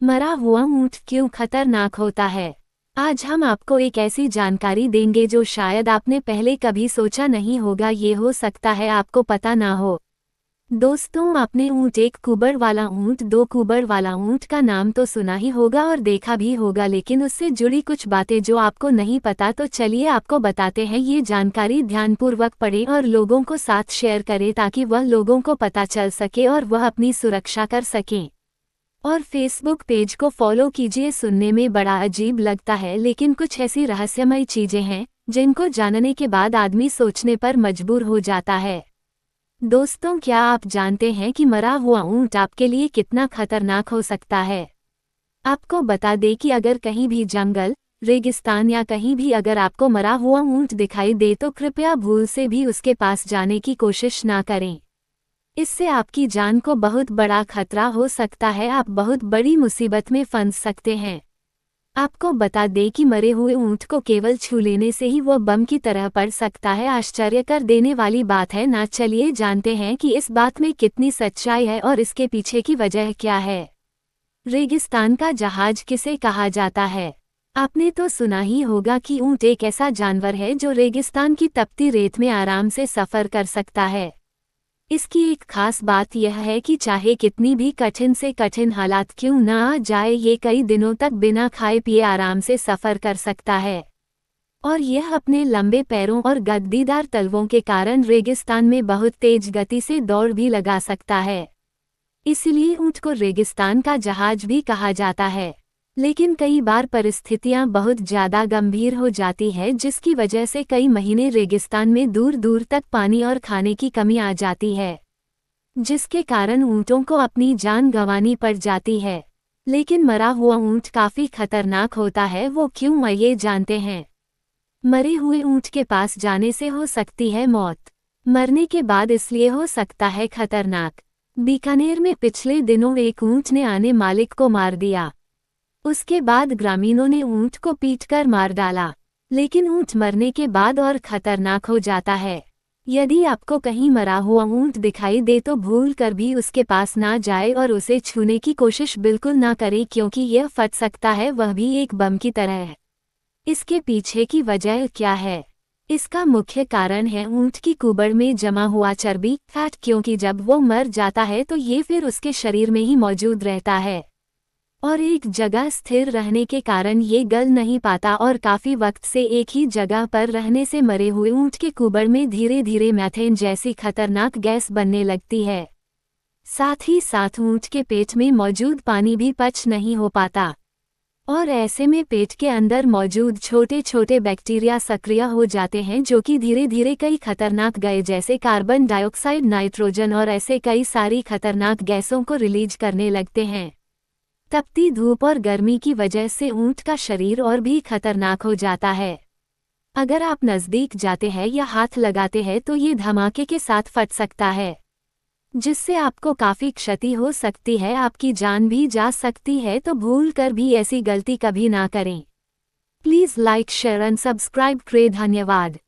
मरा हुआ ऊंट क्यों खतरनाक होता है? आज हम आपको एक ऐसी जानकारी देंगे जो शायद आपने पहले कभी सोचा नहीं होगा। ये हो सकता है आपको पता ना हो। दोस्तों, आपने ऊंट, एक कुबड़ वाला ऊंट, दो कुबड़ वाला ऊंट का नाम तो सुना ही होगा और देखा भी होगा, लेकिन उससे जुड़ी कुछ बातें जो आपको नहीं पता, तो चलिए आपको बताते हैं। ये जानकारी ध्यानपूर्वक पढ़ें और लोगों को साथ शेयर करें ताकि वह लोगों को पता चल सके और वह अपनी सुरक्षा कर सकें। और फेसबुक पेज को फॉलो कीजिए। सुनने में बड़ा अजीब लगता है, लेकिन कुछ ऐसी रहस्यमय चीजें हैं जिनको जानने के बाद आदमी सोचने पर मजबूर हो जाता है। दोस्तों, क्या आप जानते हैं कि मरा हुआ ऊंट आपके लिए कितना खतरनाक हो सकता है? आपको बता दें कि अगर कहीं भी जंगल, रेगिस्तान या कहीं भी अगर आपको मरा हुआ ऊंट दिखाई दे तो कृपया भूल से भी उसके पास जाने की कोशिश ना करें। इससे आपकी जान को बहुत बड़ा खतरा हो सकता है। आप बहुत बड़ी मुसीबत में फंस सकते हैं। आपको बता दें कि मरे हुए ऊंट को केवल छू लेने से ही वो बम की तरह पड़ सकता है। आश्चर्य कर देने वाली बात है ना? चलिए जानते हैं कि इस बात में कितनी सच्चाई है और इसके पीछे की वजह क्या है। रेगिस्तान का जहाज किसे कहा जाता है? आपने तो सुना ही होगा कि ऊंट एक ऐसा जानवर है जो रेगिस्तान की तपती रेत में आराम से सफर कर सकता है। इसकी एक खास बात यह है कि चाहे कितनी भी कठिन से कठिन हालात क्यों न आ जाए, ये कई दिनों तक बिना खाए पिए आराम से सफर कर सकता है। और यह अपने लंबे पैरों और गद्दीदार तलवों के कारण रेगिस्तान में बहुत तेज गति से दौड़ भी लगा सकता है। इसलिए ऊंट को रेगिस्तान का जहाज भी कहा जाता है। लेकिन कई बार परिस्थितियां बहुत ज्यादा गंभीर हो जाती है, जिसकी वजह से कई महीने रेगिस्तान में दूर दूर तक पानी और खाने की कमी आ जाती है, जिसके कारण ऊंटों को अपनी जान गंवानी पड़ जाती है। लेकिन मरा हुआ ऊंट काफी खतरनाक होता है। वो क्यों, ये जानते हैं। मरे हुए ऊंट के पास जाने से हो सकती है मौत। मरने के बाद इसलिए हो सकता है खतरनाक। बीकानेर में पिछले दिनों एक ऊंट ने आने मालिक को मार दिया। उसके बाद ग्रामीणों ने ऊंट को पीटकर मार डाला। लेकिन ऊंट मरने के बाद और खतरनाक हो जाता है। यदि आपको कहीं मरा हुआ ऊंट दिखाई दे तो भूल कर भी उसके पास ना जाए और उसे छूने की कोशिश बिल्कुल ना करें, क्योंकि यह फट सकता है, वह भी एक बम की तरह है। इसके पीछे की वजह क्या है? इसका मुख्य कारण है ऊंट की कुबड़ में जमा हुआ चर्बी, फैट, क्योंकि जब वो मर जाता है तो ये फिर उसके शरीर में ही मौजूद रहता है और एक जगह स्थिर रहने के कारण ये गल नहीं पाता और काफी वक्त से एक ही जगह पर रहने से मरे हुए ऊंट के कुबड़ में धीरे धीरे मीथेन जैसी खतरनाक गैस बनने लगती है। साथ ही साथ ऊंट के पेट में मौजूद पानी भी पच नहीं हो पाता और ऐसे में पेट के अंदर मौजूद छोटे छोटे बैक्टीरिया सक्रिय हो जाते हैं, जो कि धीरे धीरे कई खतरनाक गैस जैसे कार्बन डाइऑक्साइड, नाइट्रोजन और ऐसे कई सारी खतरनाक गैसों को रिलीज करने लगते हैं। तपती धूप और गर्मी की वजह से ऊंट का शरीर और भी खतरनाक हो जाता है। अगर आप नजदीक जाते हैं या हाथ लगाते हैं तो ये धमाके के साथ फट सकता है, जिससे आपको काफी क्षति हो सकती है, आपकी जान भी जा सकती है। तो भूल कर भी ऐसी गलती कभी ना करें। Please like, share and subscribe करें। धन्यवाद।